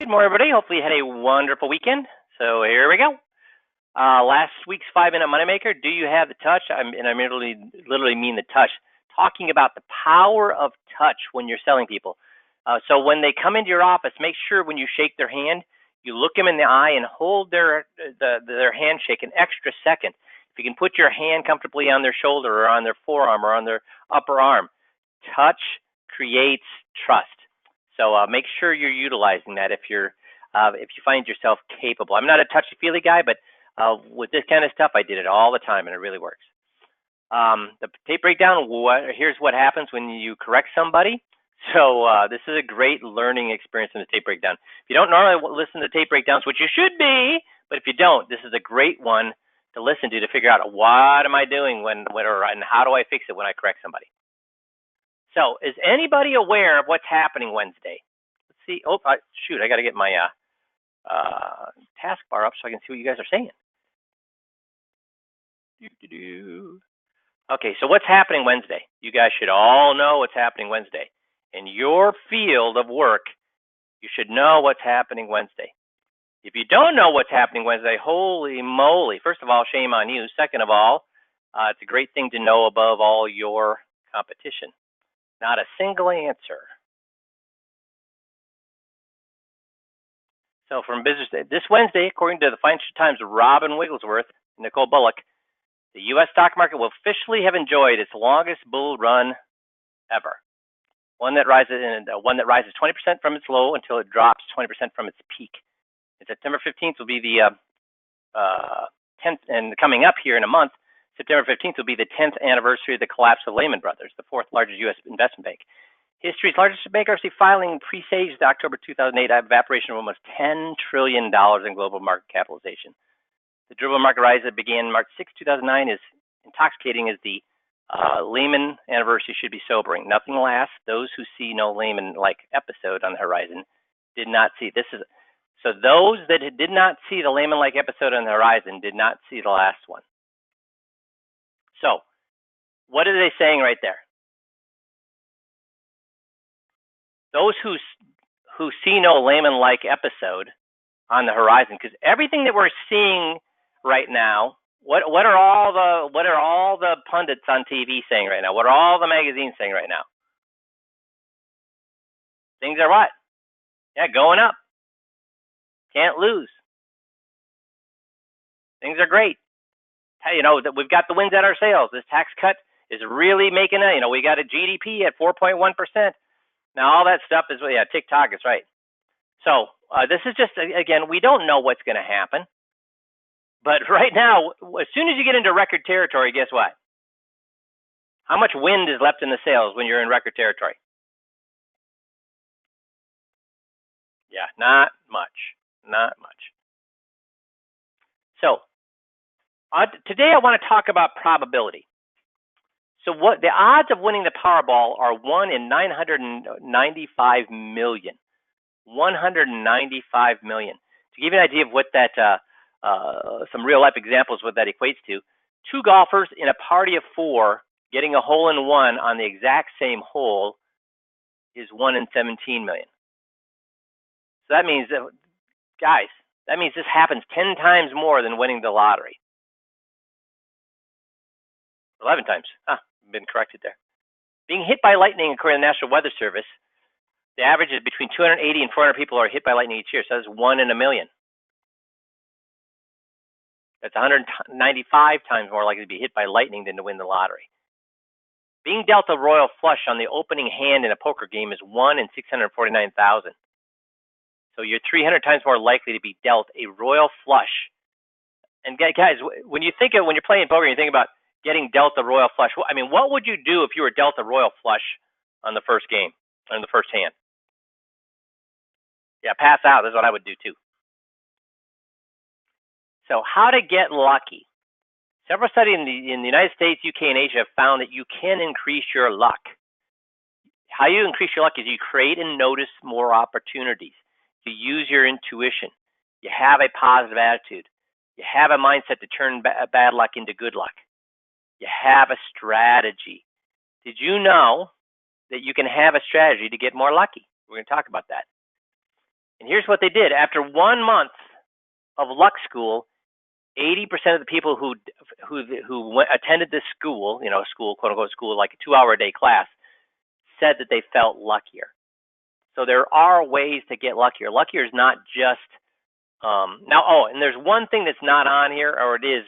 Good morning, everybody. Hopefully you had a wonderful weekend. So here we go. Last week's 5-minute moneymaker. Do you have the touch? I literally mean the touch. Talking about the power of touch when you're selling people. So when they come into your office, make sure when you shake their hand, you look them in the eye and hold their handshake an extra second. If you can put your hand comfortably on their shoulder or on their forearm or on their upper arm, touch creates trust. So make sure you're utilizing that if you find yourself capable. I'm not a touchy-feely guy, but with this kind of stuff, I did it all the time, and it really works. The tape breakdown, here's what happens when you correct somebody. So this is a great learning experience in the tape breakdown. If you don't normally listen to tape breakdowns, which you should be, but if you don't, this is a great one to listen to figure out what am I doing and how do I fix it when I correct somebody. So is anybody aware of what's happening Wednesday? Let's see. Oh, shoot, I got to get my taskbar up so I can see what you guys are saying. Okay, so what's happening Wednesday? You guys should all know what's happening Wednesday. In your field of work, you should know what's happening Wednesday. If you don't know what's happening Wednesday, holy moly. First of all, shame on you. Second of all, it's a great thing to know above all your competition. Not a single answer. So from business day, this Wednesday, according to the Financial Times, Robin Wigglesworth and Nicole Bullock, the U.S. stock market will officially have enjoyed its longest bull run ever. One that rises 20% from its low until it drops 20% from its peak. And September 15th will be the 10th, and coming up here in a month, September 15th will be the 10th anniversary of the collapse of Lehman Brothers, the fourth largest U.S. investment bank. History's largest bankruptcy filing presaged October 2008 evaporation of almost $10 trillion in global market capitalization. The durable market rise that began March 6, 2009 is intoxicating as the Lehman anniversary should be sobering. Nothing lasts. Those who see no Lehman-like episode on the horizon did not see. So those that did not see the Lehman-like episode on the horizon did not see the last one. So what are they saying right there? Those who see no Lehman-like episode on the horizon, because everything that we're seeing right now, what are all the pundits on TV saying right now? What are all the magazines saying right now? Things are what? Yeah, going up. Can't lose. Things are great. Hey, we've got the winds at our sails. This tax cut is really making it. We got a GDP at 4.1%. Now all that stuff is TikTok is right. So this is just, again, we don't know what's going to happen. But right now, as soon as you get into record territory, guess what? How much wind is left in the sails when you're in record territory? Yeah, not much. Not much. So today I want to talk about probability. So what the odds of winning the Powerball are 1 in 995 million. 195 million. To give you an idea of what that, some real life examples what that equates to, 2 golfers in a party of 4 getting a hole-in-one on the exact same hole is 1 in 17 million. So that means that, guys, that means this happens 10 times more than winning the lottery. 11 times. Been corrected there. Being hit by lightning, according to the National Weather Service, the average is between 280 and 400 people are hit by lightning each year. So that's 1 in a million. That's 195 times more likely to be hit by lightning than to win the lottery. Being dealt a royal flush on the opening hand in a poker game is 1 in 649,000. So you're 300 times more likely to be dealt a royal flush. And guys, when you're playing poker, you think about getting dealt a royal flush. I mean, what would you do if you were dealt a royal flush on the first game, on the first hand? Yeah, pass out. That's what I would do too. So how to get lucky. Several studies in the United States, UK, and Asia have found that you can increase your luck. How you increase your luck is you create and notice more opportunities. You use your intuition. You have a positive attitude. You have a mindset to turn bad luck into good luck. You have a strategy. Did you know that you can have a strategy to get more lucky? We're going to talk about that. And here's what they did. After 1 month of luck school, 80% of the people who attended this school, school, quote unquote school, like a 2-hour a day class, said that they felt luckier. So there are ways to get luckier. Luckier is not just now. Oh, and there's one thing that's not on here, or it is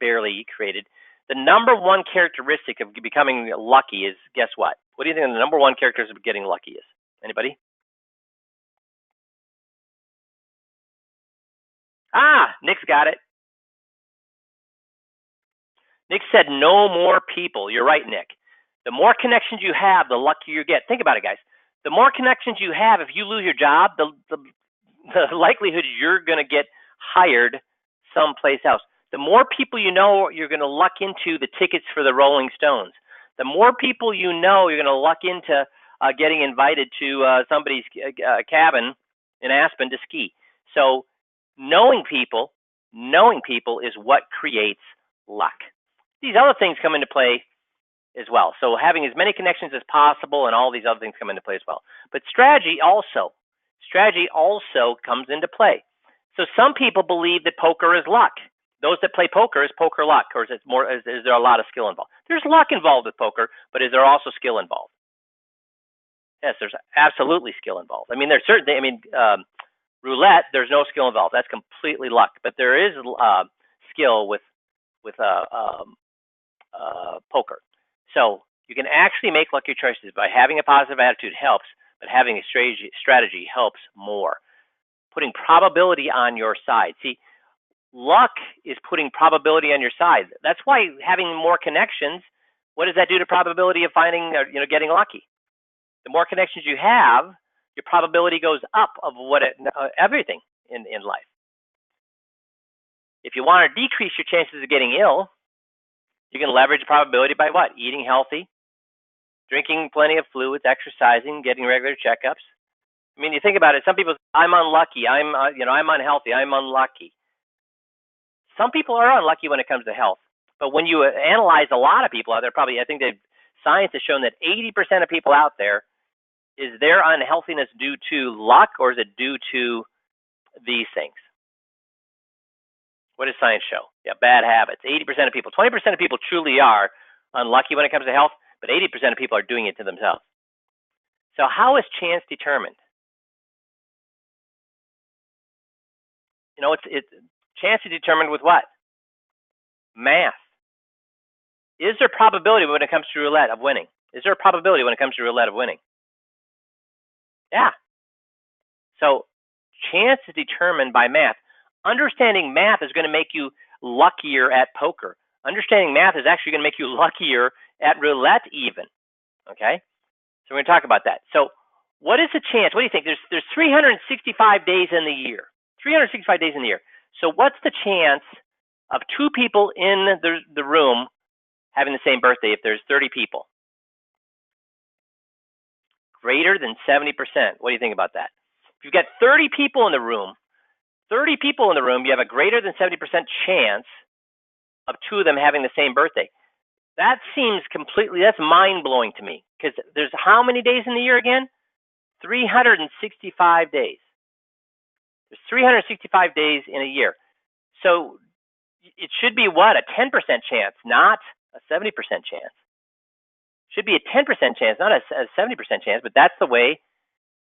barely created. The number one characteristic of becoming lucky is, guess what? What do you think the number one characteristic of getting lucky is? Anybody? Nick's got it. Nick said no more people. You're right, Nick. The more connections you have, the luckier you get. Think about it, guys. The more connections you have, if you lose your job, the likelihood you're going to get hired someplace else. The more people you know, you're going to luck into the tickets for the Rolling Stones. The more people you know, you're going to luck into getting invited to somebody's cabin in Aspen to ski. So knowing people is what creates luck. These other things come into play as well. So having as many connections as possible and all these other things come into play as well. But strategy also comes into play. So some people believe that poker is luck. Those that play poker is poker luck, or is there a lot of skill involved? There's luck involved with poker, but is there also skill involved? Yes, there's absolutely skill involved. I mean, there's certain things. I mean, roulette, there's no skill involved. That's completely luck. But there is skill with poker. So you can actually make lucky choices by having a positive attitude helps, but having a strategy helps more. Putting probability on your side. See, luck is putting probability on your side. That's why having more connections, what does that do to probability of finding, getting lucky? The more connections you have, your probability goes up of everything in life. If you want to decrease your chances of getting ill, you can leverage probability by what? Eating healthy, drinking plenty of fluids, exercising, getting regular checkups. I mean, you think about it. Some people say, I'm unlucky. I'm unhealthy. I'm unlucky. Some people are unlucky when it comes to health. But when you analyze a lot of people out there, I think science has shown that 80% of people out there, is their unhealthiness due to luck, or is it due to these things? What does science show? Yeah, bad habits. 80% of people. 20% of people truly are unlucky when it comes to health, but 80% of people are doing it to themselves. So how is chance determined? Chance is determined with what? Math. Is there probability when it comes to roulette of winning? Is there a probability when it comes to roulette of winning? Yeah. So chance is determined by math. Understanding math is going to make you luckier at poker. Understanding math is actually going to make you luckier at roulette even. Okay? So we're going to talk about that. So what is the chance? What do you think? There's 365 days in the year. 365 days in the year. So what's the chance of two people in the room having the same birthday if there's 30 people? Greater than 70%. What do you think about that? If you've got 30 people in the room, you have a greater than 70% chance of two of them having the same birthday. That's mind-blowing to me, because there's how many days in the year again? 365 days. There's 365 days in a year. So it should be what? A 10% chance, not a 70% chance. It should be a 10% chance, not a 70% chance, but that's the way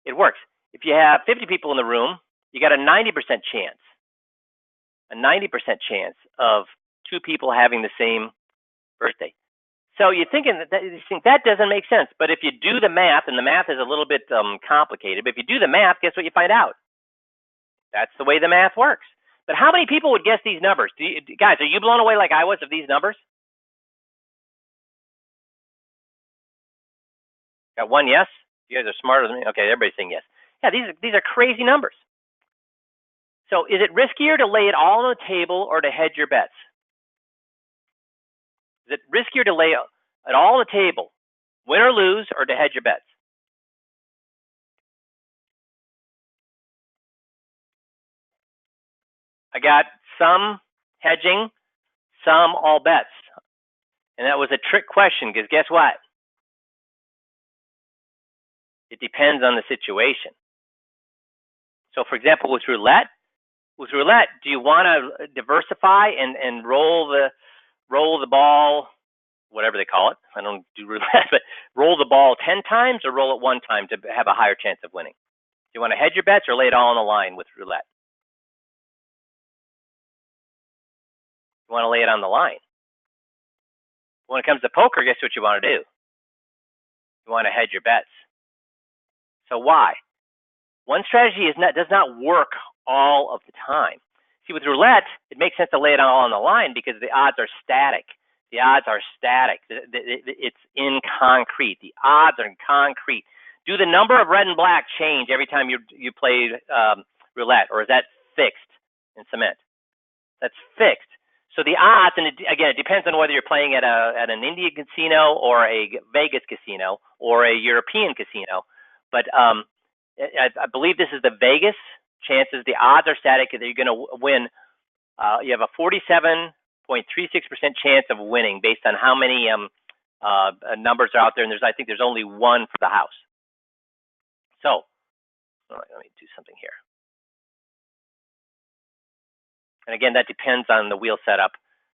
it works. If you have 50 people in the room, you got a 90% chance. A 90% chance of two people having the same birthday. So you're thinking that doesn't make sense. But if you do the math, and the math is a little bit complicated, but if you do the math, guess what you find out? That's the way the math works. But how many people would guess these numbers? Guys, are you blown away like I was of these numbers? Got one yes? You guys are smarter than me. Okay, everybody's saying yes. Yeah, these are crazy numbers. So is it riskier to lay it all on the table or to hedge your bets? Is it riskier to lay it all on the table, win or lose, or to hedge your bets? I got some hedging, some all bets. And that was a trick question, because guess what? It depends on the situation. So, for example, with roulette, do you want to diversify and roll the ball, whatever they call it? I don't do roulette, but roll the ball 10 times or roll it one time to have a higher chance of winning? Do you want to hedge your bets or lay it all on the line with roulette? You want to lay it on the line. When it comes to poker, guess what you want to do? You want to hedge your bets. So why? One strategy does not work all of the time. See, with roulette, it makes sense to lay it all on the line because the odds are static. The odds are static. It's in concrete. The odds are in concrete. Do the number of red and black change every time you play roulette, or is that fixed in cement? That's fixed. So the odds, and again, it depends on whether you're playing at an Indian casino or a Vegas casino or a European casino. But I believe this is the Vegas chances. The odds are static that you're going to win. You have a 47.36% chance of winning based on how many numbers are out there, and I think there's only one for the house. So let me do something here. And again, that depends on the wheel setup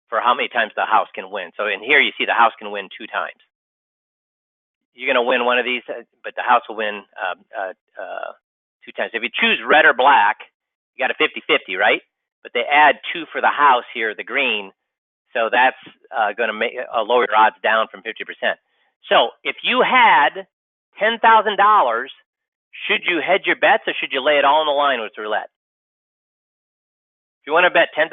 for how many times the house can win. So in here, you see the house can win 2 times. You're going to win one of these, but the house will win 2 times. If you choose red or black, you got a 50-50, right? But they add 2 for the house here, the green. So that's going to lower your odds down from 50%. So if you had $10,000, should you hedge your bets or should you lay it all on the line with roulette? If you want to bet $10,000,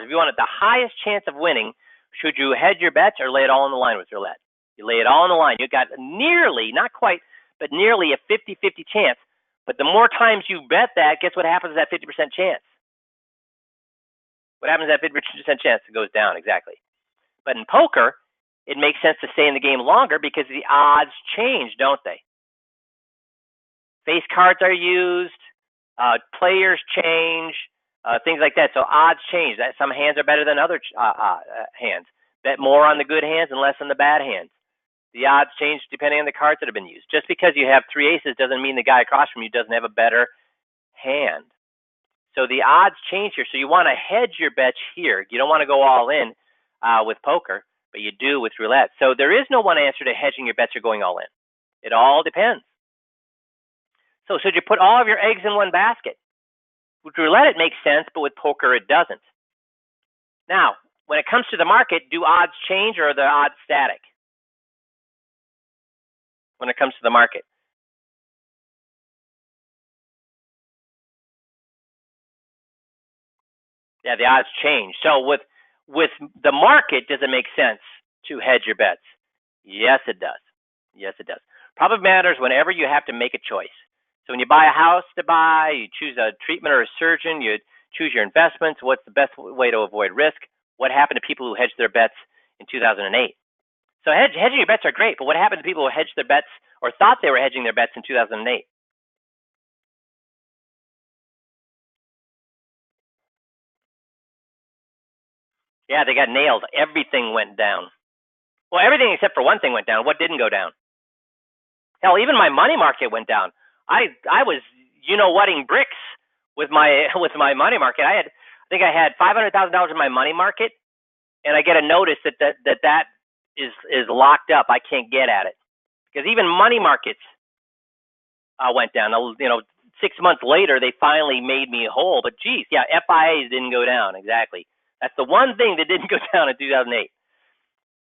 if you wanted the highest chance of winning, should you hedge your bets or lay it all on the line with roulette? You lay it all on the line. You got nearly, not quite, but nearly a 50-50 chance. But the more times you bet that, guess what happens to that 50% chance? What happens to that 50% chance? It goes down, exactly. But in poker, it makes sense to stay in the game longer because the odds change, don't they? Face cards are used, players change, things like that. So odds change. Some hands are better than other hands. Bet more on the good hands and less on the bad hands. The odds change depending on the cards that have been used. Just because you have 3 aces doesn't mean the guy across from you doesn't have a better hand. So the odds change here. So you want to hedge your bets here. You don't want to go all in with poker, but you do with roulette. So there is no one answer to hedging your bets or going all in. It all depends. So should you put all of your eggs in one basket? With roulette, it makes sense, but with poker, it doesn't. Now, when it comes to the market, do odds change or are the odds static? When it comes to the market. Yeah, the odds change. So with the market, does it make sense to hedge your bets? Yes, it does. Yes, it does. Probably matters whenever you have to make a choice. So when you buy a house to buy, you choose a treatment or a surgeon, you choose your investments, what's the best way to avoid risk? What happened to people who hedged their bets in 2008? So hedging your bets are great, but what happened to people who hedged their bets or thought they were hedging their bets in 2008? Yeah, they got nailed. Everything went down. Well, everything except for one thing went down. What didn't go down? Hell, even my money market went down. I was whatting bricks with my money market. I think I had $500,000 in my money market, and I get a notice that is locked up. I can't get at it because even money markets went down. 6 months later, they finally made me whole. But geez, yeah, FIAs didn't go down. Exactly. That's the one thing that didn't go down in 2008.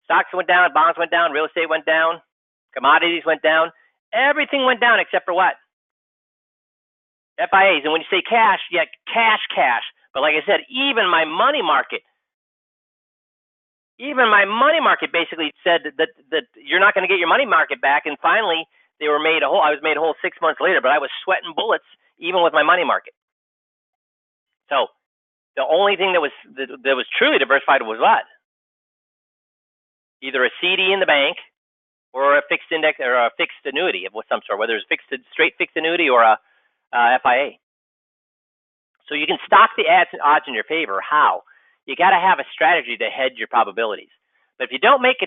Stocks went down, bonds went down, real estate went down, commodities went down. Everything went down except for what? FIAs. And when you say cash, yeah, cash. But like I said, even my money market basically said that you're not going to get your money market back. And finally, they were made whole. I was made whole 6 months later, but I was sweating bullets even with my money market. So the only thing that was truly diversified was what? Either a CD in the bank or a fixed index or a fixed annuity of some sort, whether it's straight fixed annuity or a FIA. So you can stock the odds in your favor. How? You got to have a strategy to hedge your probabilities. But if you don't make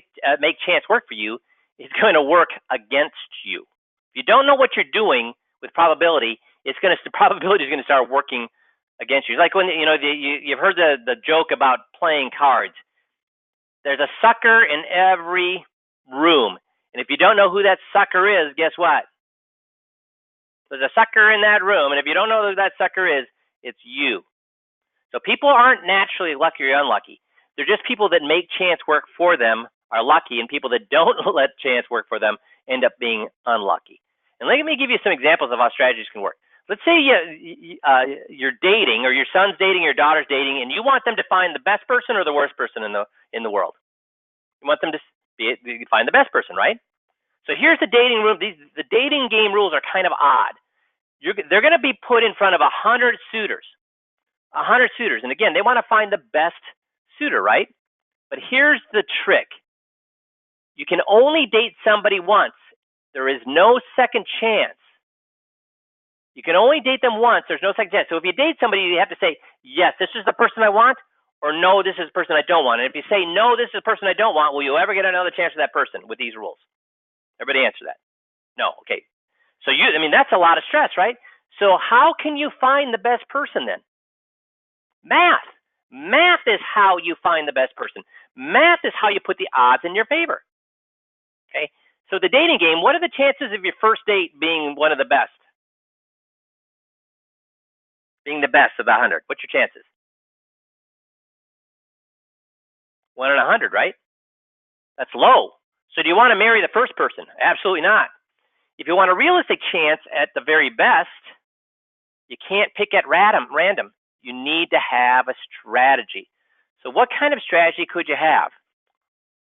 chance work for you, it's going to work against you. If you don't know what you're doing with probability, the probability is going to start working against you. It's like when you've heard the joke about playing cards. There's a sucker in every room, and if you don't know who that sucker is, guess what? There's a sucker in that room, and if you don't know who that sucker is, it's you. So people aren't naturally lucky or unlucky. They're just people that make chance work for them are lucky, and people that don't let chance work for them end up being unlucky. And let me give you some examples of how strategies can work. Let's say you're dating, or your son's dating, your daughter's dating, and you want them to find the best person or the worst person in the world. You want them to find the best person, right? So here's the dating room. The dating game rules are kind of odd. They're going to be put in front of 100 suitors. 100 suitors. And again, they want to find the best suitor, right? But here's the trick. You can only date somebody once. There is no second chance. You can only date them once. There's no second chance. So if you date somebody, you have to say, yes, this is the person I want, or no, this is the person I don't want. And if you say, no, this is the person I don't want, will you ever get another chance with that person with these rules? Everybody answer that. No. Okay. So that's a lot of stress, right? So how can you find the best person then? Math. Math is how you find the best person. Math is how you put the odds in your favor. Okay. So the dating game, what are the chances of your first date being one of the best? Being the best of the 100. What's your chances? 1 in 100, right? That's low. So do you want to marry the first person? Absolutely not. If you want a realistic chance at the very best, you can't pick at random. You need to have a strategy. So what kind of strategy could you have?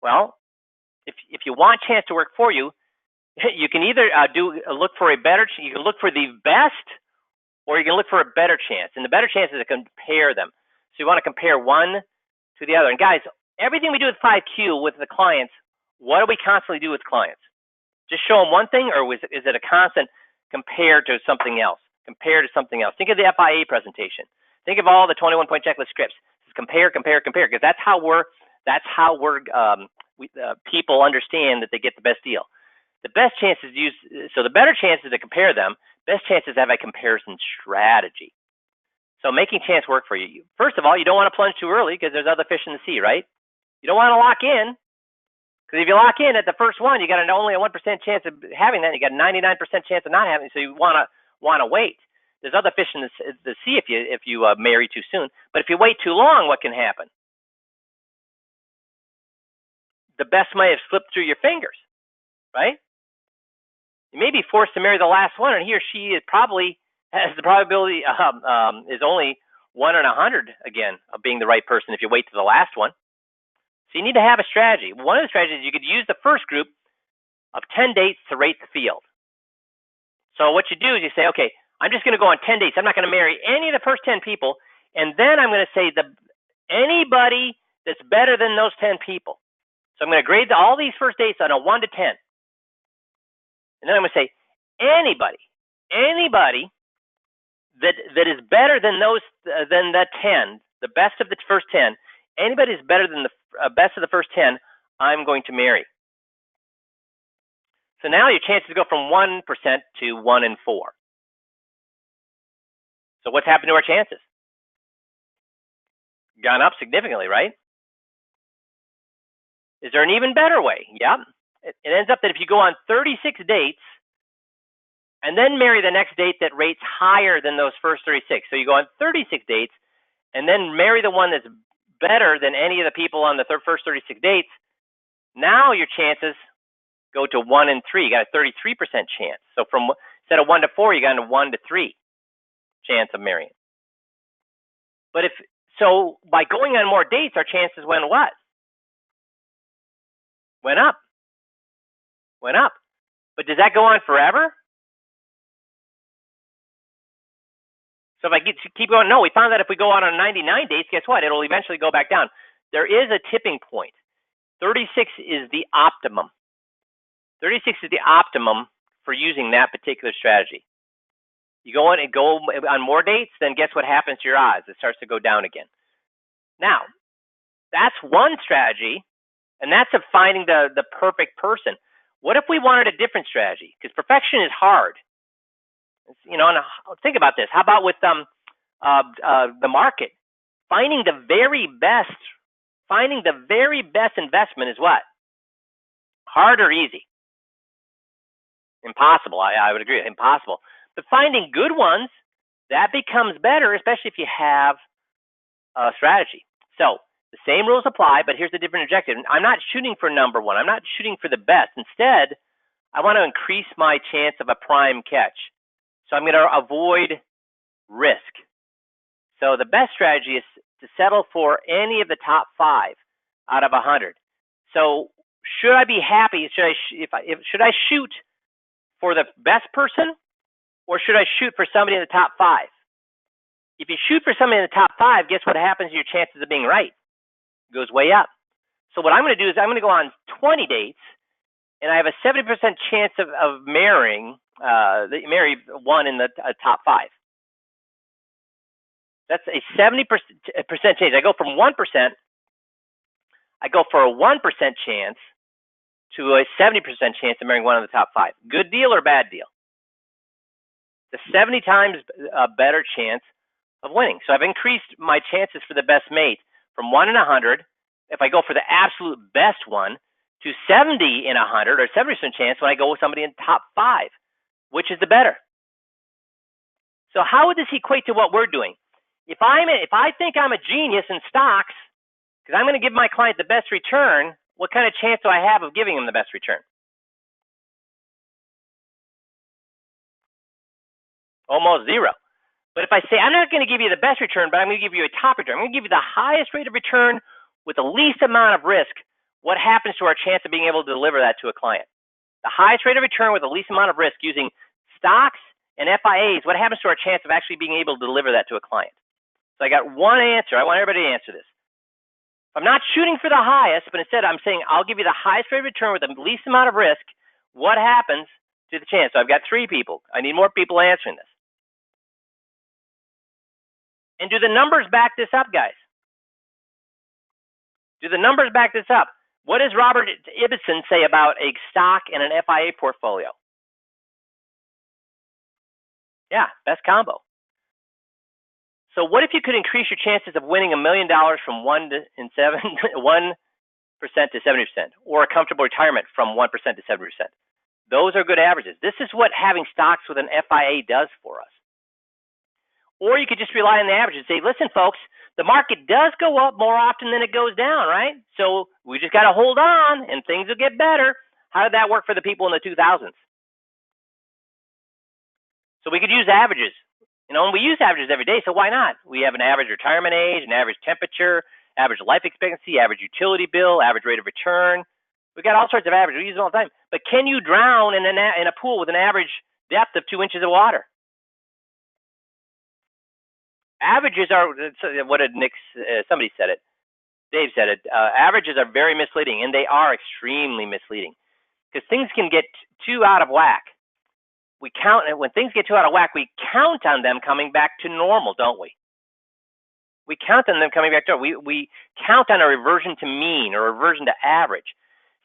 Well, if you want chance to work for you, you can either look for a better. You can look for the best, or you can look for a better chance. And the better chance is to compare them. So you want to compare one to the other. And guys, everything we do with 5Q with the clients, what do we constantly do with clients? Just show them one thing, or is it a constant compare to something else? Compare to something else. Think of the FIA presentation. Think of all the 21-point checklist scripts. Just compare, because that's how people understand that they get the best deal. The best chance is the better chance is to compare them. Best chance is to have a comparison strategy. So making chance work for you. First of all, you don't want to plunge too early because there's other fish in the sea, right? You don't want to lock in, because if you lock in at the first one, you got only a 1% chance of having that. You got a 99% chance of not having it. So you want to wait. There's other fish in the sea if you marry too soon. But if you wait too long, what can happen? The best might have slipped through your fingers, right? You may be forced to marry the last one, and he or she is probably has the probability is only 1 in 100 again of being the right person if you wait to the last one. So you need to have a strategy. One of the strategies, you could use the first group of 10 dates to rate the field. So what you do is you say, okay, I'm just going to go on 10 dates. I'm not going to marry any of the first 10 people, and then I'm going to say anybody that's better than those 10 people. So I'm going to grade all these first dates on a 1 to 10. And then I'm going to say anybody that is better than that 10, the best of the first 10, anybody is better than the best of the first 10, I'm going to marry. So now your chances go from 1% to 1 in 4. So what's happened to our chances? Gone up significantly, right? Is there an even better way? Yeah. It ends up that if you go on 36 dates and then marry the next date that rates higher than those first 36. So you go on 36 dates and then marry the one that's better than any of the people on the first 36 dates. Now your chances go to 1 in 3. You got a 33% chance. So instead of 1 to 4, you got a 1 to 3 chance of marrying. But so by going on more dates, our chances went what? Went up. But does that go on forever? So if I keep going, no, we found that if we go on 99 dates, guess what? It'll eventually go back down. There is a tipping point. 36 is the optimum. 36 is the optimum for using that particular strategy. You go on more dates, then guess what happens to your odds? It starts to go down again. Now, that's one strategy, and that's of finding the perfect person. What if we wanted a different strategy? Because perfection is hard. You know, and think about this. How about with the market? Finding the very best investment is what? Hard or easy? Impossible. I would agree. Impossible. But finding good ones, that becomes better, especially if you have a strategy. So the same rules apply, but here's the different objective. I'm not shooting for number one. I'm not shooting for the best. Instead, I want to increase my chance of a prime catch. So I'm going to avoid risk. So the best strategy is to settle for any of the top 5 out of 100. So should I be happy? Should I shoot for the best person, or should I shoot for somebody in the top 5? If you shoot for somebody in the top 5, guess what happens to your chances of being right? It goes way up. So what I'm going to do is I'm going to go on 20 dates, and I have a 70% chance of marry one in the top 5. That's a 70% chance. I go from 1%. I go for a 1% chance to a 70% chance of marrying one in the top 5. Good deal or bad deal? The 70 times a better chance of winning. So I've increased my chances for the best mate from 1 in 100, if I go for the absolute best one, to 70 in 100, or 70% chance when I go with somebody in the top 5. Which is the better? So how would this equate to what we're doing? If I think I'm a genius in stocks, because I'm going to give my client the best return, what kind of chance do I have of giving him the best return? Almost zero. But if I say, I'm not going to give you the best return, but I'm going to give you a top return, I'm going to give you the highest rate of return with the least amount of risk, what happens to our chance of being able to deliver that to a client? The highest rate of return with the least amount of risk using stocks and FIAs, what happens to our chance of actually being able to deliver that to a client? So I got one answer. I want everybody to answer this. If I'm not shooting for the highest, but instead I'm saying I'll give you the highest rate of return with the least amount of risk, what happens to the chance? So I've got 3 people. I need more people answering this. And do the numbers back this up, guys? Do the numbers back this up? What does Robert Ibbotson say about a stock and an FIA portfolio? Yeah, best combo. So what if you could increase your chances of winning $1 million from 1% to 70%, or a comfortable retirement from 1% to 70%? Those are good averages. This is what having stocks with an FIA does for us. Or you could just rely on the average and say, listen, folks, the market does go up more often than it goes down, right? So we just got to hold on and things will get better. How did that work for the people in the 2000s? So we could use averages. You know, and we use averages every day, so why not? We have an average retirement age, an average temperature, average life expectancy, average utility bill, average rate of return. We got all sorts of averages. We use it all the time. But can you drown in a pool with an average depth of 2 inches of water? Averages are, what did Nick, somebody said it, Dave said it, averages are very misleading, and they are extremely misleading because things can get too out of whack. When things get too out of whack, we count on them coming back to normal, don't we? We count on them coming back to normal. We count on a reversion to mean or a reversion to average.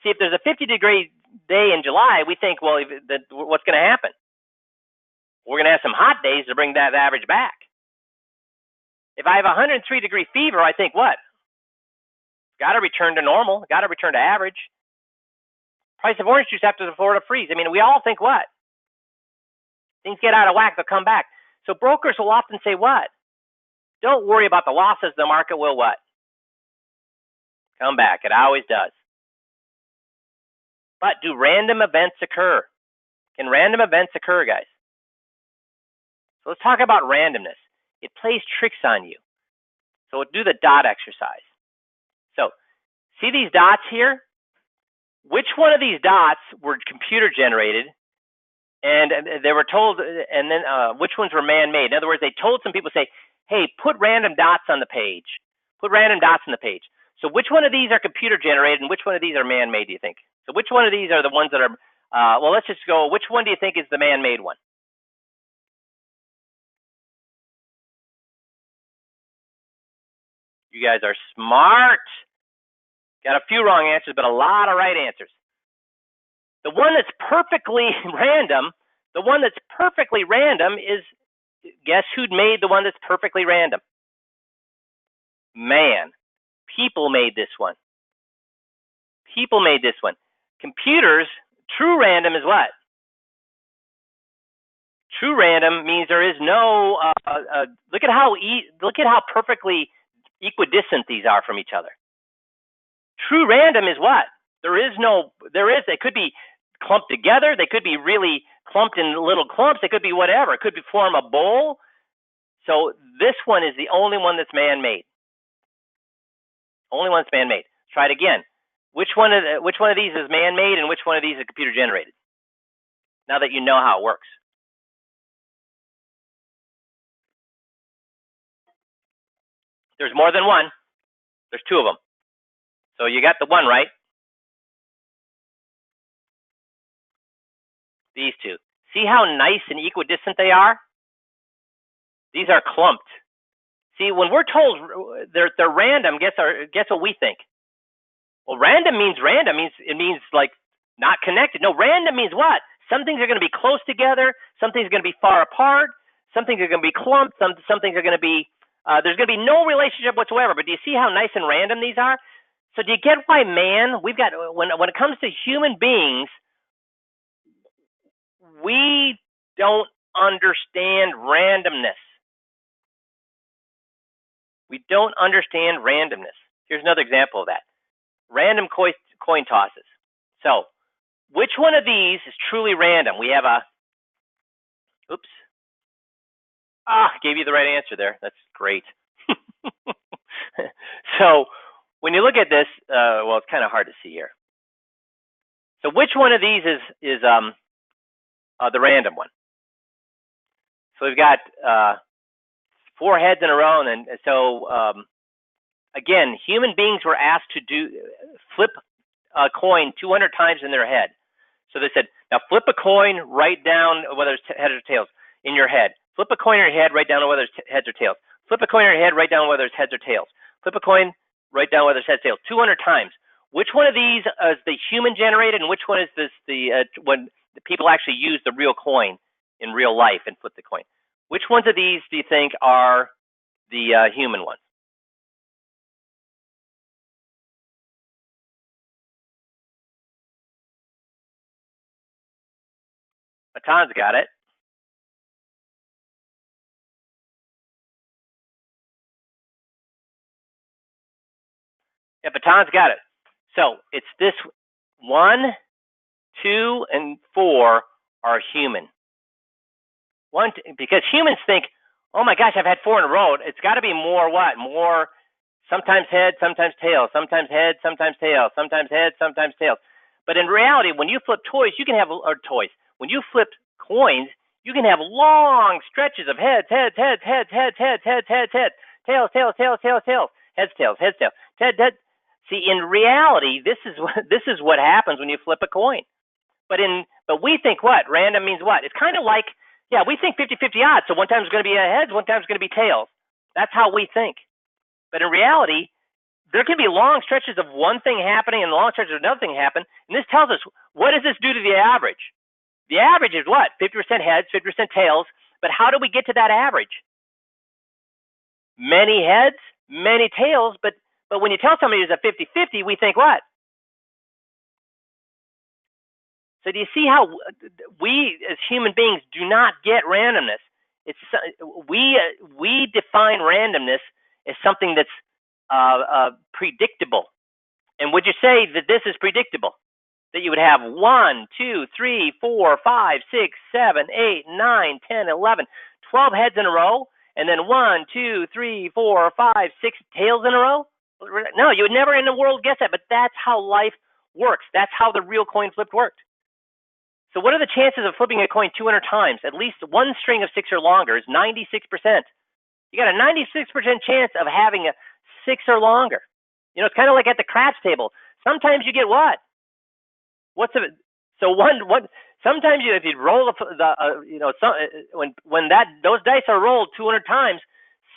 See, if there's a 50-degree day in July, we think, well, what's going to happen? We're going to have some hot days to bring that average back. If I have a 103-degree fever, I think what? Got to return to normal. Got to return to average. Price of orange juice after the Florida freeze. I mean, we all think what? Things get out of whack, they'll come back. So brokers will often say what? Don't worry about the losses. The market will what? Come back. It always does. But do random events occur? Can random events occur, guys? So let's talk about randomness. It plays tricks on you. So we'll do the dot exercise. So see these dots here? Which one of these dots were computer generated? And they were told, and then which ones were man-made? In other words, they told some people, say, hey, put random dots on the page. Put random dots on the page. So which one of these are computer generated and which one of these are man-made, do you think? So which one of these are the ones that are, well, let's just go, which one do you think is the man-made one? You guys are smart. Got a few wrong answers, but a lot of right answers. The one that's perfectly random, The one that's perfectly random is, guess who made the one that's perfectly random? Man. People made this one. People made this one. Computers, true random is what? True random means there is no. Look at how perfectly equidistant these are from each other. True random is what? They could be clumped together. They could be really clumped in little clumps. They could be whatever. It could form a bowl. So this one is the only one that's man-made. Only one that's man-made. Try it again. Which one of these is man-made and which one of these is computer-generated? Now that you know how it works. There's more than one. There's two of them. So you got the one right. These two. See how nice and equidistant they are? These are clumped. See, when we're told they're random, guess what we think? Well, random means it means like not connected. No, random means what? Some things are going to be close together. Some things are going to be far apart. Some things are going to be clumped. Some things are going to be there's going to be no relationship whatsoever. But do you see how nice and random these are? So do you get why, man? We've got when it comes to human beings, we don't understand randomness. We don't understand randomness. Here's another example of that. Random coin tosses. So, which one of these is truly random? We have gave you the right answer there. That's great. So, when you look at this, well, it's kind of hard to see here. So, which one of these is the random one? So we've got 4 heads in a row, and so again, human beings were asked to flip a coin 200 times in their head. So they said, now flip a coin, write down whether it's heads or tails in your head. Flip a coin in your head, write down whether it's heads or tails. Flip a coin in your head, write down whether it's heads or tails. Flip a coin, write down whether it's heads or tails. 200 times. Which one of these is the human generated, and which one is when the people actually use the real coin in real life and flip the coin? Which ones of these do you think are the human ones? Matan's got it. Yeah, Baton's got it. So it's this 1, 2, and 4 are human. Because humans think, oh my gosh, I've had 4 in a row. It's got to be more what? More sometimes head, sometimes tail, sometimes head, sometimes tail, sometimes head, sometimes tails. But in reality, when you flip toys, you can have toys. When you flip coins, you can have long stretches of heads, tails, heads, tails. See, in reality, this is what happens when you flip a coin. But we think what? Random means what? It's kind of like, yeah, we think 50-50 odds. So one time it's going to be heads, one time it's going to be tails. That's how we think. But in reality, there can be long stretches of one thing happening and long stretches of another thing happen. And this tells us, what does this do to the average? The average is what? 50% heads, 50% tails. But how do we get to that average? Many heads, many tails. But when you tell somebody it's a 50-50, we think what? So do you see how we as human beings do not get randomness? We define randomness as something that's predictable. And would you say that this is predictable? That you would have 1, 2, 3, 4, 5, 6, 7, 8, 9, 10, 11, 12 heads in a row, and then 1, 2, 3, 4, 5, 6 tails in a row? No, you would never in the world guess that, but that's how life works. That's how the real coin flip worked. So what are the chances of flipping a coin 200 times? At least one string of 6 or longer is 96%. You got a 96% chance of having a 6 or longer. You know, it's kind of like at the craps table. Sometimes you get what? Sometimes if you roll when those dice are rolled 200 times,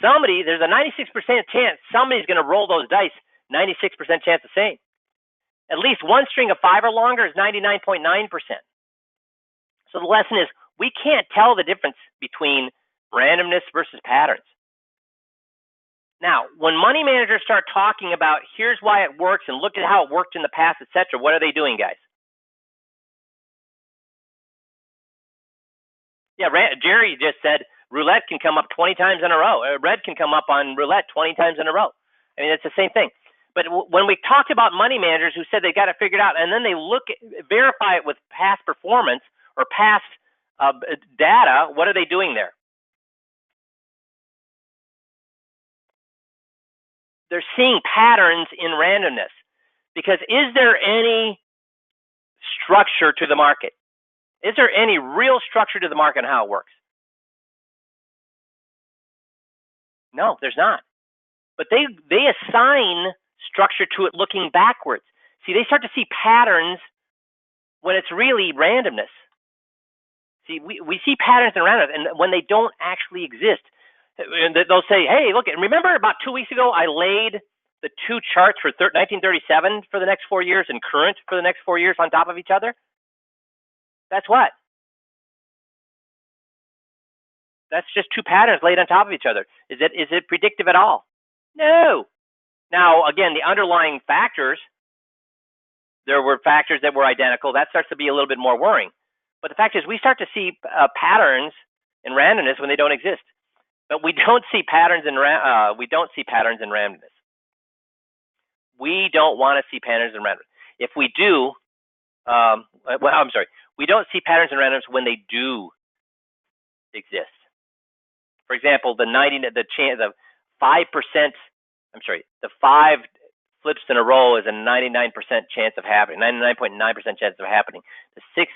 there's a 96% chance somebody's going to roll those dice. 96% chance the same. At least one string of 5 or longer is 99.9%. So the lesson is, We can't tell the difference between randomness versus patterns. Now, when money managers start talking about here's why it works and look at how it worked in the past, etc., what are they doing, guys? Yeah, Jerry just said roulette can come up 20 times in a row. Red can come up on roulette 20 times in a row. I mean, it's the same thing. But when we talked about money managers who said they got it figured out, and then they verify it with past performance or past data, what are they doing there? They're seeing patterns in randomness. Because is there any structure to the market? Is there any real structure to the market and how it works? No, there's not. But they assign structure to it looking backwards. See, they start to see patterns when it's really randomness. See, we see patterns in randomness, and when they don't actually exist, and they'll say, hey, look, remember about 2 weeks ago I laid the two charts for 1937 for the next 4 years and current for the next 4 years on top of each other? That's what? That's just two patterns laid on top of each other. Is it predictive at all? No. Now, again, the underlying factors, there were factors that were identical. That starts to be a little bit more worrying. But the fact is, we start to see patterns in randomness when they don't exist. But we don't see patterns in randomness. We don't want to see patterns in randomness. If we do, we don't see patterns in randomness when they do exist. For example, the 5 flips in a row is a 99% chance of happening, 99.9% chance of happening. The 6,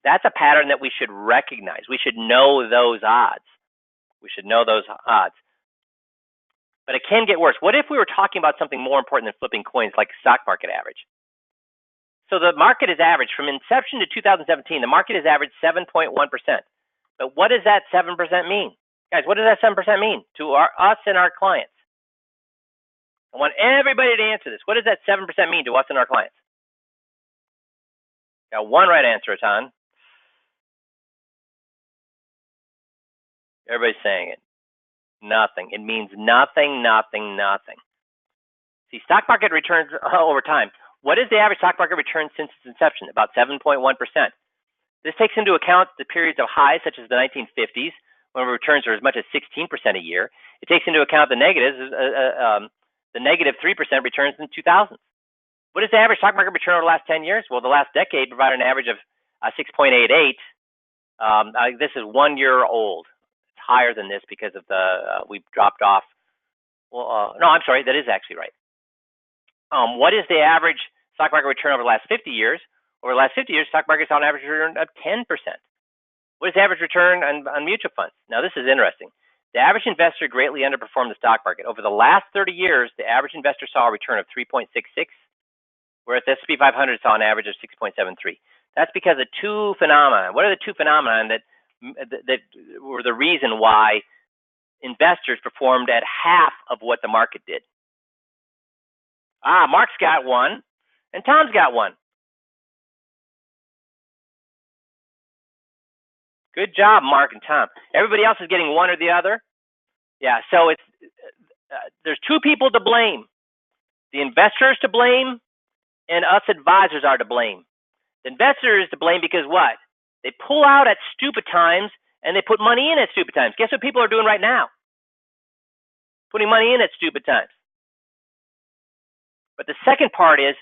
that's a pattern that we should recognize. We should know those odds. But it can get worse. What if we were talking about something more important than flipping coins, like stock market average? So the market is averaged from inception to 2017. The market is averaged 7.1%. But what does that 7% mean? Guys, what does that 7% mean to us and our clients? I want everybody to answer this. What does that 7% mean to us and our clients? Got one right answer, Atan. Everybody's saying it. Nothing. It means nothing, nothing, nothing. See, stock market returns over time. What is the average stock market return since its inception? About 7.1%. This takes into account the periods of highs, such as the 1950s, when returns are as much as 16% a year. It takes into account the negatives, the negative 3% returns in 2000. What is the average stock market return over the last 10 years? Well, the last decade provided an average of 6.88. This is 1 year old. It's higher than this because of we've dropped off. Well, no, I'm sorry, that is actually right. What is the average stock market return over the last 50 years? Over the last 50 years, stock market's on average return of 10%. What is the average return on mutual funds? Now, this is interesting. The average investor greatly underperformed the stock market. Over the last 30 years, the average investor saw a return of 3.66, whereas the S&P 500 saw an average of 6.73. That's because of two phenomena. What are the two phenomena that were the reason why investors performed at half of what the market did? Mark's got one, and Tom's got one. Good job, Mark and Tom. Everybody else is getting one or the other. Yeah, so it's there's two people to blame. The investor is to blame, and us advisors are to blame. The investor is to blame because what? They pull out at stupid times, and they put money in at stupid times. Guess what people are doing right now? Putting money in at stupid times. But the second part is,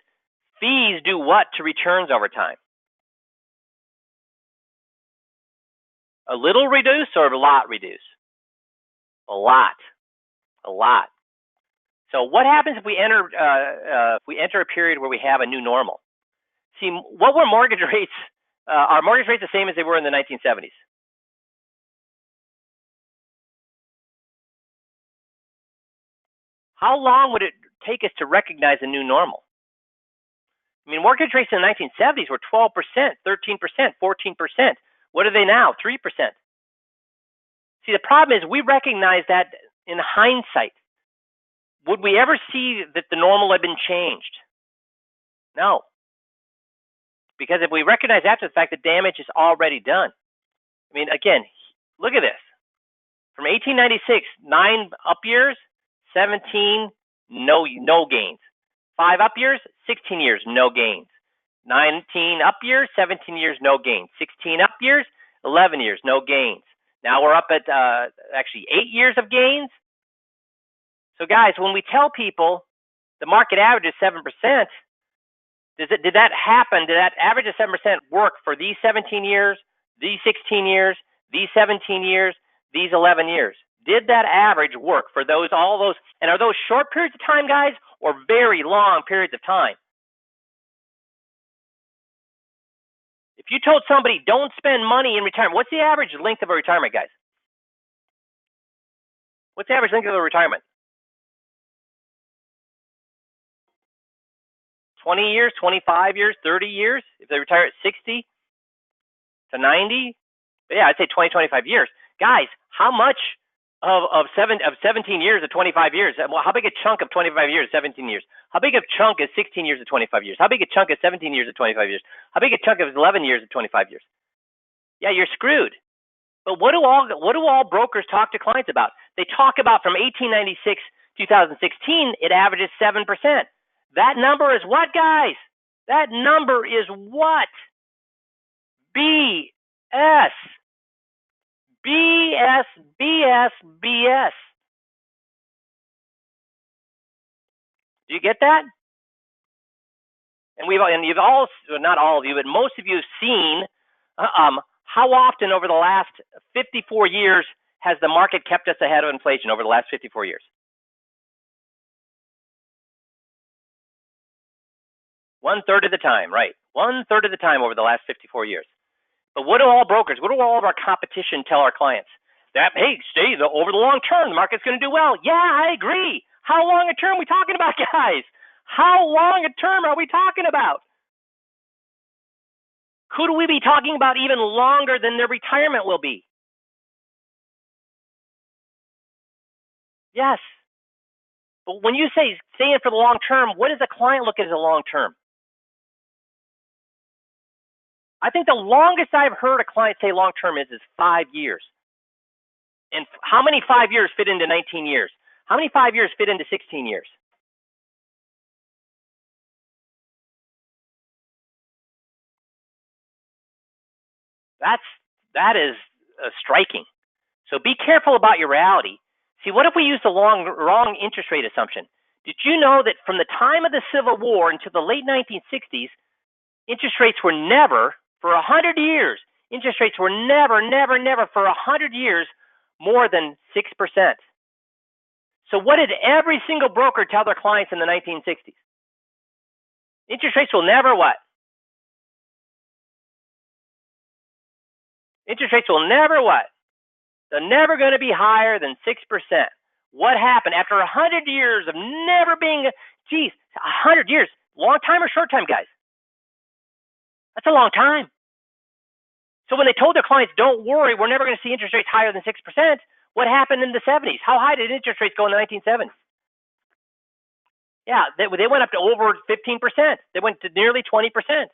fees do what to returns over time? A little reduce or a lot reduce? A lot. So what happens if we enter a period where we have a new normal? See, what were mortgage rates? Are mortgage rates the same as they were in the 1970s? How long would it take us to recognize a new normal? I mean, mortgage rates in the 1970s were 12%, 13%, 14%. What are they now? 3%. See, the problem is we recognize that in hindsight. Would we ever see that the normal had been changed? No. Because if we recognize after the fact, the damage is already done. I mean, again, look at this. From 1896, 9 up years, 17 no gains. 5 up years, 16 years, no gains. 19 up years, 17 years, no gains. 16 up years, 11 years, no gains. Now we're up at actually 8 years of gains. So guys, when we tell people the market average is 7%, did that happen? Did that average of 7% work for these 17 years, these 16 years, these 17 years, these 11 years? Did that average work for all those? And are those short periods of time, guys, or very long periods of time? If you told somebody don't spend money in retirement, what's the average length of a retirement, guys? What's the average length of a retirement? 20 years, 25 years, 30 years? If they retire at 60 to 90? Yeah, I'd say 20, 25 years. Guys, how much of 17 years to 25 years? How big a chunk of 25 years is 17 years? How big a chunk is 16 years to 25 years? How big a chunk is 17 years to 25 years? How big a chunk is 11 years to 25 years? Yeah, you're screwed. But what do all brokers talk to clients about? They talk about from 1896 2016, it averages 7%. That number is what, guys? That number is what? BS. BS, BS, BS. Do you get that? And you've all, not all of you, but most of you have seen how often over the last 54 years has the market kept us ahead of inflation over the last 54 years? 1/3 of the time, right? 1/3 of the time over the last 54 years. But what do all brokers, what do all of our competition tell our clients? That, hey, stay over the long term, the market's going to do well. Yeah, I agree. How long a term are we talking about, guys? How long a term are we talking about? Could we be talking about even longer than their retirement will be? Yes. But when you say stay in for the long term, what does a client look at as a long term? I think the longest I've heard a client say long term is 5 years. And how many 5 years fit into 19 years? How many 5 years fit into 16 years? That is striking. So be careful about your reality. See, what if we use the wrong interest rate assumption? Did you know that from the time of the Civil War until the late 1960s, interest rates were never, for 100 years, interest rates were never for 100 years more than 6%. So what did every single broker tell their clients in the 1960s? Interest rates will never what? Interest rates will never what? They're never going to be higher than 6%. What happened after 100 years of never being, 100 years, long time or short time, guys? That's a long time. So when they told their clients, don't worry, we're never going to see interest rates higher than 6%, what happened in the 70s? How high did interest rates go in the 1970s? Yeah, they went up to over 15%. They went to nearly 20%.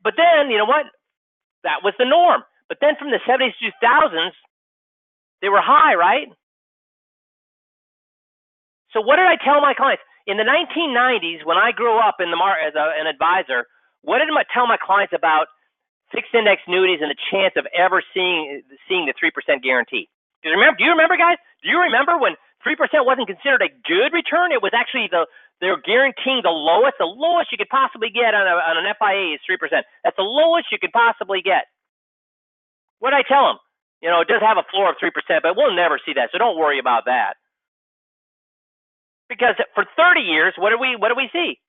But then, you know what? That was the norm. But then from the 70s to 2000s, they were high, right? So what did I tell my clients? In the 1990s, when I grew up in the as an advisor, what did I tell my clients about fixed index annuities and the chance of ever seeing the 3% guarantee? Do you remember, guys? Do you remember when 3% wasn't considered a good return? It was actually they were guaranteeing the lowest you could possibly get on an FIA is 3%. That's the lowest you could possibly get. What did I tell them? You know, it does have a floor of 3%, but we'll never see that, so don't worry about that. Because for 30 years, what do we see?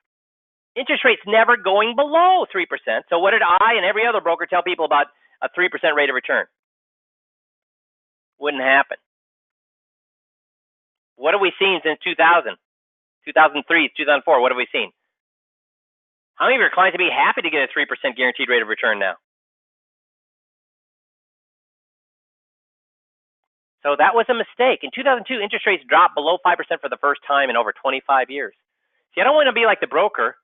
Interest rates never going below 3%. So what did I and every other broker tell people about a 3% rate of return? Wouldn't happen. What have we seen since 2000, 2003, 2004? What have we seen? How many of your clients would be happy to get a 3% guaranteed rate of return now? So that was a mistake. In 2002, interest rates dropped below 5% for the first time in over 25 years. See, I don't want to be like the broker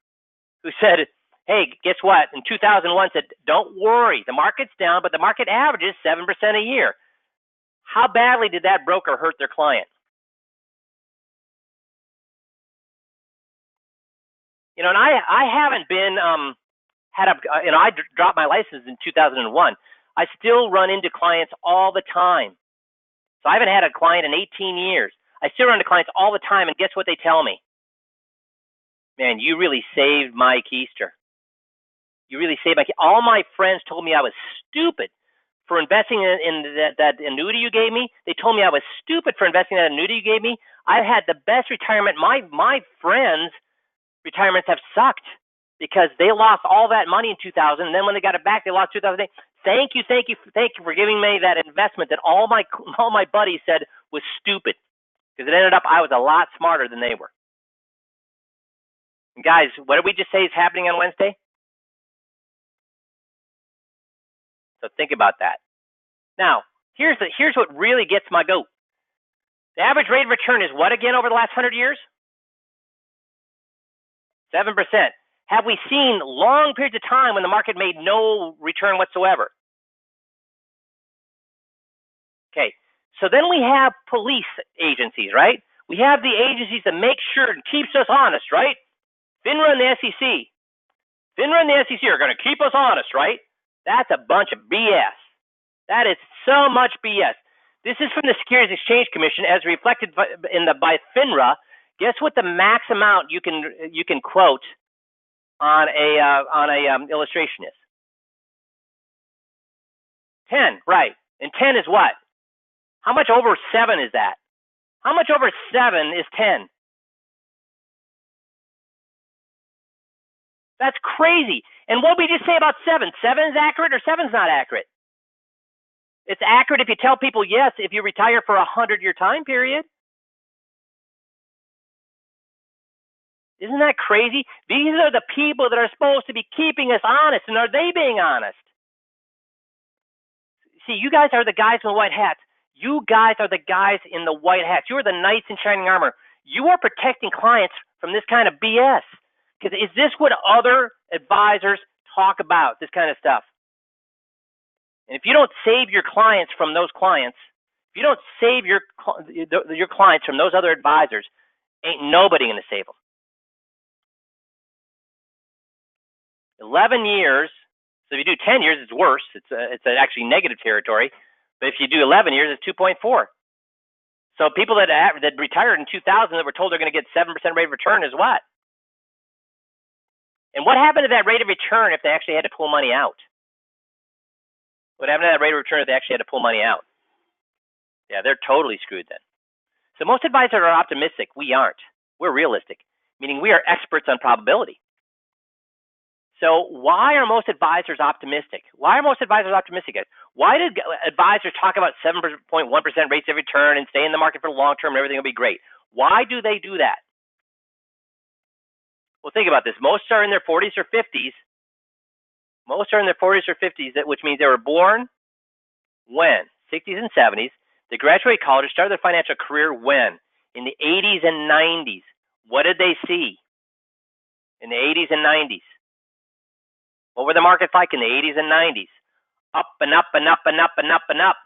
who said, hey, guess what? In 2001 said, don't worry, the market's down, but the market averages 7% a year. How badly did that broker hurt their client? And I haven't been I dropped my license in 2001. I still run into clients all the time. So I haven't had a client in 18 years. I still run into clients all the time, and guess what they tell me? Man, you really saved my keister. You really saved my. All my friends told me I was stupid for investing in that annuity you gave me. They told me I was stupid for investing in that annuity you gave me. I've had the best retirement. My friends' retirements have sucked because they lost all that money in 2000. And then when they got it back, they lost 2008. Thank you for giving me that investment that all my buddies said was stupid, because it ended up I was a lot smarter than they were. And guys, what did we just say is happening on Wednesday? So think about that. Now, here's what really gets my goat. The average rate of return is what again over the last 100 years? 7%. Have we seen long periods of time when the market made no return whatsoever? Okay, so then we have police agencies, right? We have the agencies that make sure and keeps us honest, right? FINRA and the SEC. FINRA and the SEC are going to keep us honest, right? That's a bunch of BS. That is so much BS. This is from the Securities Exchange Commission as reflected by FINRA. Guess what the max amount you can quote on a illustration is? 10, right? And 10 is what? How much over 7 is that? How much over 7 is 10? That's crazy. And what did we just say about 7? 7 is accurate or 7 is not accurate? It's accurate if you tell people, yes, if you retire for a 100-year time period. Isn't that crazy? These are the people that are supposed to be keeping us honest, and are they being honest? See, you guys are the guys in the white hats. You guys are the guys in the white hats. You are the knights in shining armor. You are protecting clients from this kind of BS. Because is this what other advisors talk about, this kind of stuff? And if you don't save your clients from those clients, if you don't save your clients from those other advisors, ain't nobody going to save them. 11 years, so if you do 10 years, it's worse. It's actually negative territory. But if you do 11 years, it's 2.4. So people that retired in 2000 that were told they're going to get 7% rate of return is what? And what happened to that rate of return if they actually had to pull money out? What happened to that rate of return if they actually had to pull money out? Yeah, they're totally screwed then. So most advisors are optimistic. We aren't. We're realistic, meaning we are experts on probability. So why are most advisors optimistic? Why are most advisors optimistic? Why did advisors talk about 7.1% rates of return and stay in the market for the long term and everything will be great? Why do they do that? Well, think about this. Most are in their 40s or 50s. Most are in their 40s or 50s, which means they were born when? 60s and 70s. They graduated college, started their financial career when? In the 80s and 90s. What did they see in the 80s and 90s? What were the markets like in the 80s and 90s? Up and up and up and up and up and up.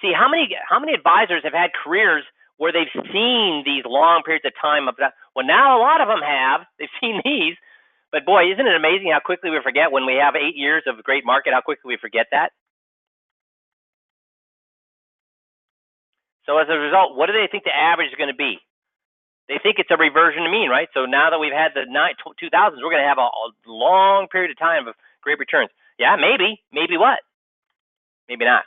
See, how many advisors have had careers where they've seen these long periods of time of that? Well, now a lot of them have. They've seen these. But boy, isn't it amazing how quickly we forget when we have 8 years of great market, how quickly we forget that? So as a result, what do they think the average is going to be? They think it's a reversion to mean, right? So now that we've had the 2000s, we're going to have a long period of time of great returns. Yeah, maybe. Maybe what? Maybe not.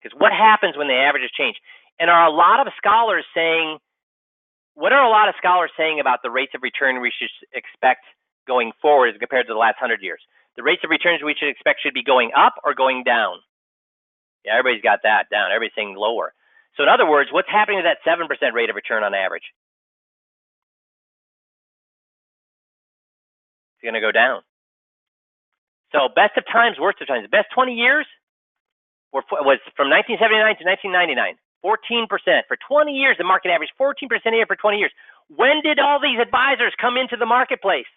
Because what happens when the averages change? And are a lot of scholars saying, what are a lot of scholars saying about the rates of return we should expect going forward as compared to the last 100 years? The rates of returns we should expect should be going up or going down? Yeah, everybody's got that down. Everybody's saying lower. So in other words, what's happening to that 7% rate of return on average? It's going to go down. So best of times, worst of times. The best 20 years was from 1979 to 1999, 14%. For 20 years, the market averaged 14% a year for 20 years. When did all these advisors come into the marketplace?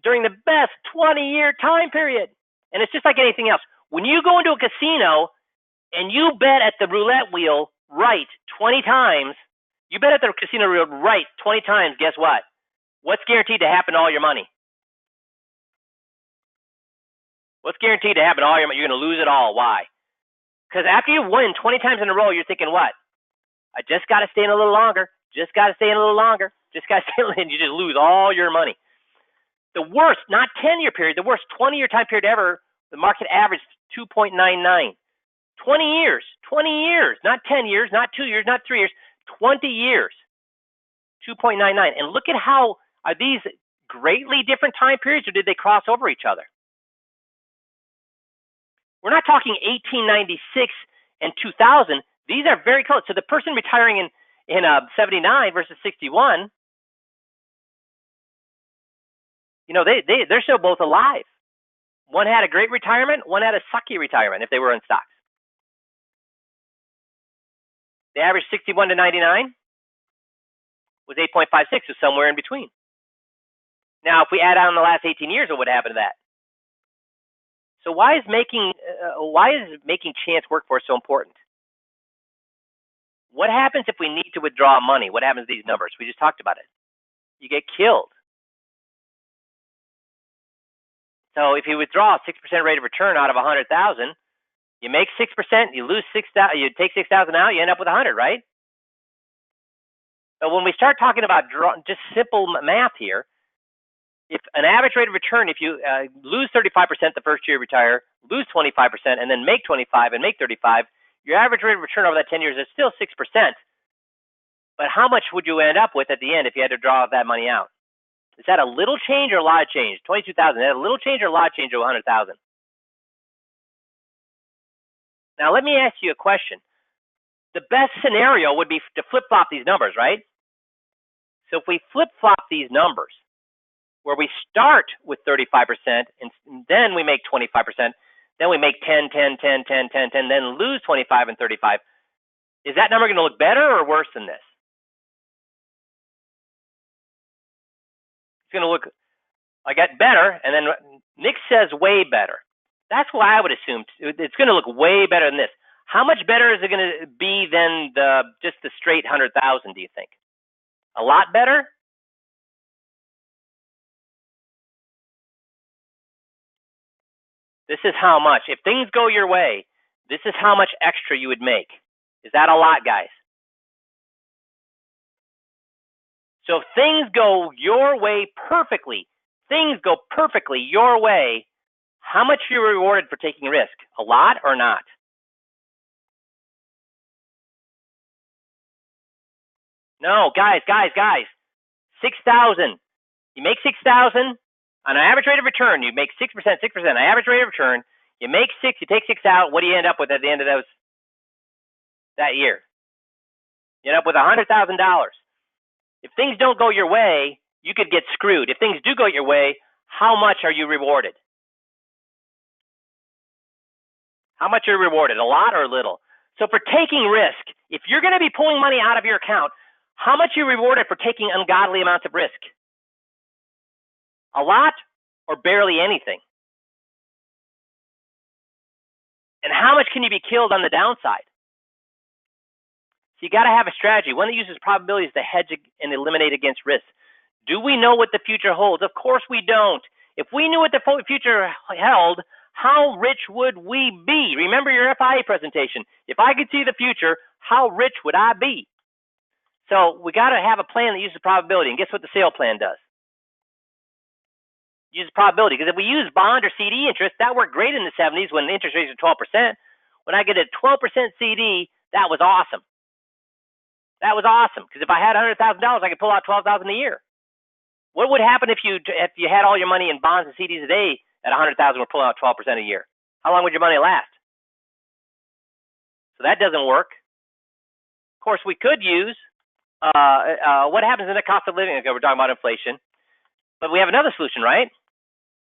During the best 20-year time period. And it's just like anything else. When you go into a casino and you bet at the roulette wheel right 20 times, you bet at the casino wheel right 20 times, guess what? What's guaranteed to happen to all your money? What's guaranteed to happen to all your money? You're going to lose it all. Why? Because after you win 20 times in a row, you're thinking, what? I just got to stay in a little longer. Just got to stay in a little longer. Just got to stay in, and you just lose all your money. The worst, not 10-year period, the worst 20-year time period ever, the market averaged 2.99. 20 years, not 10 years, not 2 years, not 3 years, 20 years, 2.99. And look at how, are these greatly different time periods, or did they cross over each other? We're not talking 1896 and 2000. These are very close. So the person retiring in 79 versus 61, you know, they're still both alive. One had a great retirement, one had a sucky retirement if they were in stocks. The average 61 to 99 was 8.56, so somewhere in between. Now, if we add on the last 18 years, what would happen to that? So why is making chance work for us so important? What happens if we need to withdraw money? What happens to these numbers? We just talked about it. You get killed. So if you withdraw a 6% rate of return out of 100,000, you make 6%, you lose 6,000, you take 6,000 out, you end up with 100, right? So when we start talking about just simple math here, if an average rate of return, if you lose 35% the first year you retire, lose 25%, and then make 25 and make 35, your average rate of return over that 10 years is still 6%. But how much would you end up with at the end if you had to draw that money out? Is that a little change or a lot of change? 22,000. Is that a little change or a lot of change to 100,000? Now let me ask you a question. The best scenario would be to flip-flop these numbers, right? So if we flip-flop these numbers, where we start with 35% and then we make 25%, then we make 10, 10, 10, 10, 10, 10, then lose 25 and 35, is that number going to look better or worse than this? It's going to look, I got better, and then Nick says way better. That's what I would assume. It's going to look way better than this. How much better is it going to be than just the straight 100,000, do you think? A lot better? This is how much. If things go your way, this is how much extra you would make. Is that a lot, guys? So if things go your way perfectly, things go perfectly your way, how much are you rewarded for taking risk? A lot or not? No, guys. 6,000. You make 6,000 on an average rate of return. You make 6%, 6%. On average rate of return. You make 6. You take 6 out. What do you end up with at the end of that year? You end up with $100,000. If things don't go your way, you could get screwed. If things do go your way, how much are you rewarded? How much are you rewarded? A lot or a little? So for taking risk, if you're going to be pulling money out of your account, how much are you rewarded for taking ungodly amounts of risk? A lot or barely anything? And how much can you be killed on the downside? So you got to have a strategy, one that uses probabilities to hedge and eliminate against risk. Do we know what the future holds? Of course we don't. If we knew what the future held, how rich would we be? Remember your FIA presentation. If I could see the future, how rich would I be? So we got to have a plan that uses probability. And guess what the sale plan does? Uses probability. Because if we use bond or CD interest, that worked great in the 70s when interest rates are 12%. When I get a 12% CD, that was awesome. That was awesome. Because if I had $100,000, I could pull out $12,000 a year. What would happen if you had all your money in bonds and CDs today at $100,000 were pulling out 12% a year? How long would your money last? So that doesn't work. Of course, we could use what happens in the cost of living. Okay, we're talking about inflation. But we have another solution, right?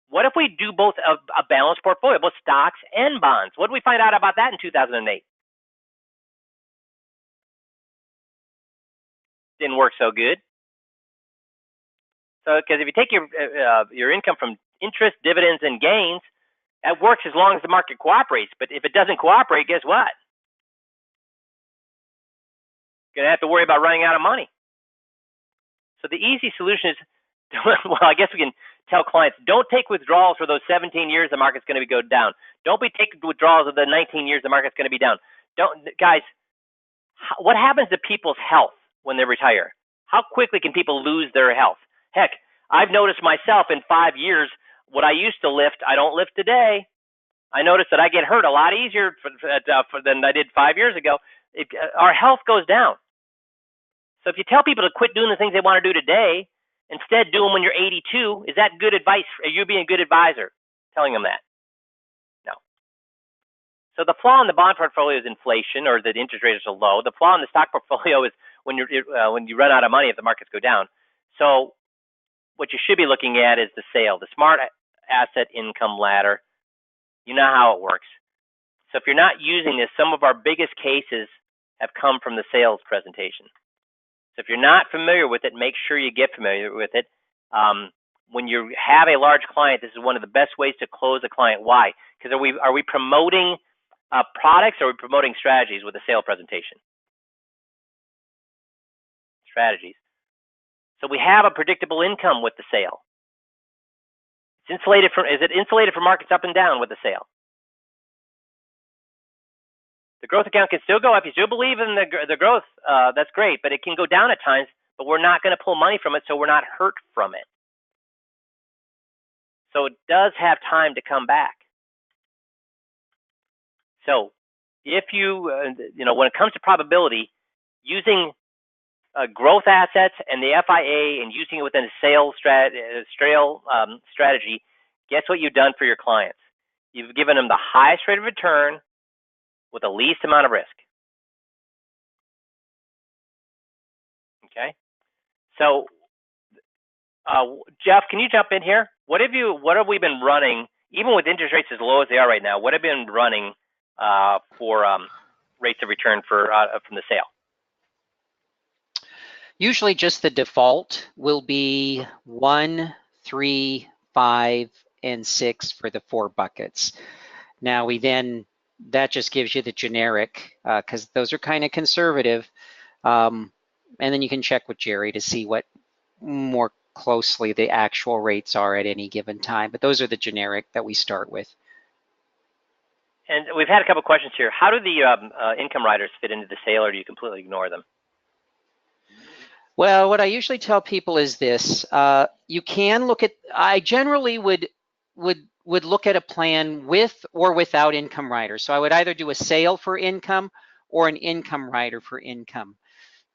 What if we do both a balanced portfolio, both stocks and bonds? What did we find out about that in 2008? didn't work so good. So, because if you take your income from interest, dividends, and gains, that works as long as the market cooperates. But if it doesn't cooperate, guess what? You're gonna have to worry about running out of money. So the easy solution is, well, I guess we can tell clients, don't take withdrawals for those 17 years the market's going to go down. Don't be taking withdrawals of the 19 years the market's going to be down. Guys, what happens to people's health when they retire? How quickly can people lose their health? Heck, I've noticed myself in 5 years, what I used to lift, I don't lift today. I noticed that I get hurt a lot easier than I did 5 years ago. Our health goes down. So if you tell people to quit doing the things they want to do today, instead do them when you're 82, is that good advice? Are you being a good advisor telling them that? No. So the flaw in the bond portfolio is inflation, or that interest rates are low. The flaw in the stock portfolio is when you run out of money if the markets go down. So what you should be looking at is the sale, the smart asset income ladder. You know how it works. So if you're not using this, some of our biggest cases have come from the sales presentation. So if you're not familiar with it, make sure you get familiar with it. When you have a large client, this is one of the best ways to close a client. Why? Because are we promoting products, or are we promoting strategies with a sale presentation? Strategies. So we have a predictable income with the sale. It's insulated from. Is it insulated from markets up and down with the sale? The growth account can still go up. You still believe in the growth. That's great, but it can go down at times. But we're not going to pull money from it, so we're not hurt from it. So it does have time to come back. So if you, when it comes to probability, using growth assets and the FIA and using it within a sales strategy, guess what you've done for your clients? You've given them the highest rate of return with the least amount of risk. Okay. So, Jeff, can you jump in here? What have we been running, even with interest rates as low as they are right now? What have you been running for rates of return from the sale? Usually, just the default will be 1, 3, 5, and 6 for the 4 buckets. Now that just gives you the generic, because those are kind of conservative. And then you can check with Jerry to see what more closely the actual rates are at any given time. But those are the generic that we start with. And we've had a couple questions here. How do the income riders fit into the sale, or do you completely ignore them? Well, what I usually tell people is this. You can look at, I generally would look at a plan with or without income riders. So I would either do a sale for income or an income rider for income.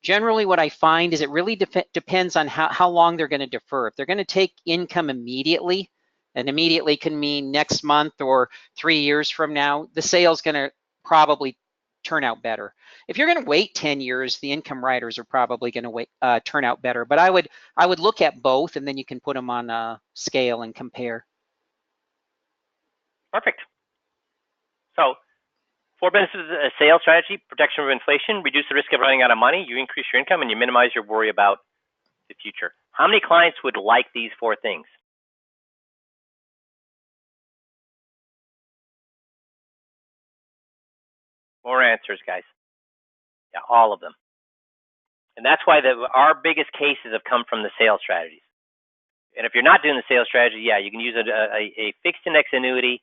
Generally, what I find is it really depends on how long they're going to defer. If they're going to take income immediately, and immediately can mean next month or 3 years from now, the sale's going to probably turn out better. If you're going to wait 10 years, the income riders are probably going to turn out better. But I would look at both, and then you can put them on a scale and compare. Perfect. So, 4 benefits of a sales strategy: protection from inflation, reduce the risk of running out of money, you increase your income, and you minimize your worry about the future. How many clients would like these 4 things? More answers, guys. Yeah, all of them. And that's why our biggest cases have come from the sales strategies. And if you're not doing the sales strategy, yeah, you can use a fixed index annuity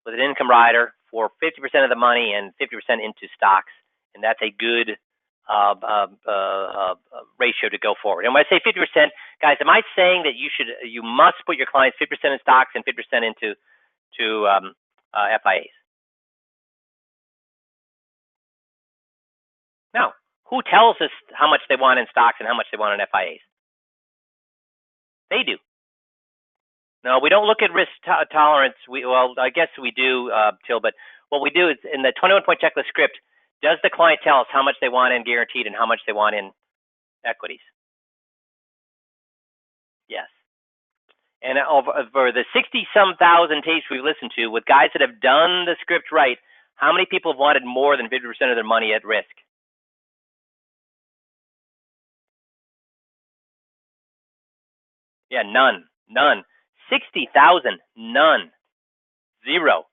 with an income rider for 50% of the money and 50% into stocks, and that's a good ratio to go forward. And when I say 50%, guys, am I saying that you must put your clients 50% in stocks and 50% into FIAs? No. Who tells us how much they want in stocks and how much they want in FIAs? They do. No, we don't look at risk tolerance. I guess we do, Till, but what we do is in the 21-point checklist script, does the client tell us how much they want in guaranteed and how much they want in equities? Yes. And over the 60-some thousand tapes we've listened to with guys that have done the script right, how many people have wanted more than 50% of their money at risk? Yeah, none. 60,000, none, zero.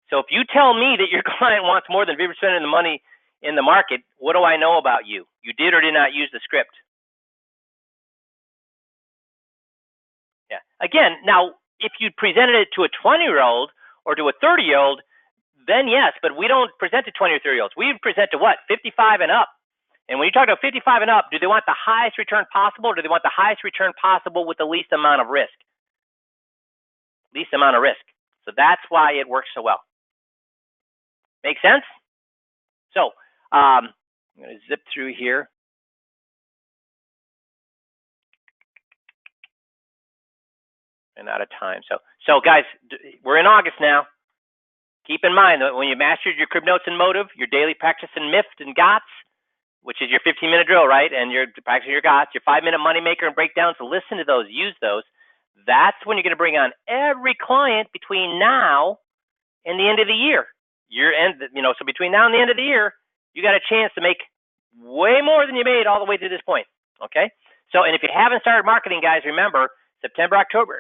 So if you tell me that your client wants more than 50% of the money in the market, what do I know about you? You did or did not use the script. Yeah. Again, now if you presented it to a 20-year-old or to a 30-year-old, then yes, but we don't present to 20 or 30-year-olds. We present to what? 55 and up. And when you talk about 55 and up, do they want the highest return possible, or do they want the highest return possible with the least amount of risk? Least amount of risk. So that's why it works so well. Make sense? So I'm going to zip through here. And out of time. So guys, we're in August now. Keep in mind that when you mastered your crib notes and motive, your daily practice and MIFT and GOTS, which is your 15-minute drill, right? And you're practicing your GOTS, your 5-minute moneymaker and breakdowns. So listen to those, use those. That's when you're going to bring on every client between now and the end of the year. So between now and the end of the year, you got a chance to make way more than you made all the way to this point. Okay. So, and if you haven't started marketing, guys, remember September, October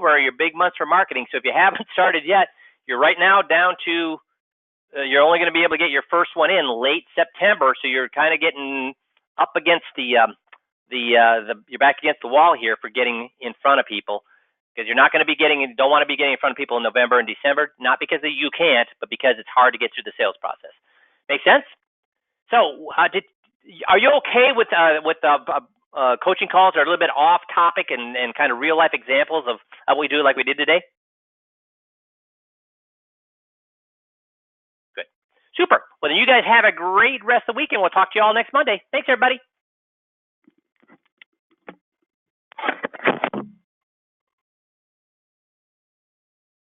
are your big months for marketing. So if you haven't started yet, you're right now down to you're only going to be able to get your first one in late September. So you're kind of getting up against you're back against the wall here for getting in front of people, because you're not going to be don't want to be getting in front of people in November and December, not because you can't, but because it's hard to get through the sales process. Make sense? So are you okay with coaching calls that are a little bit off topic and kind of real life examples of what we do like we did today? Good. Super. Well, then you guys have a great rest of the week, and we'll talk to you all next Monday. Thanks, everybody.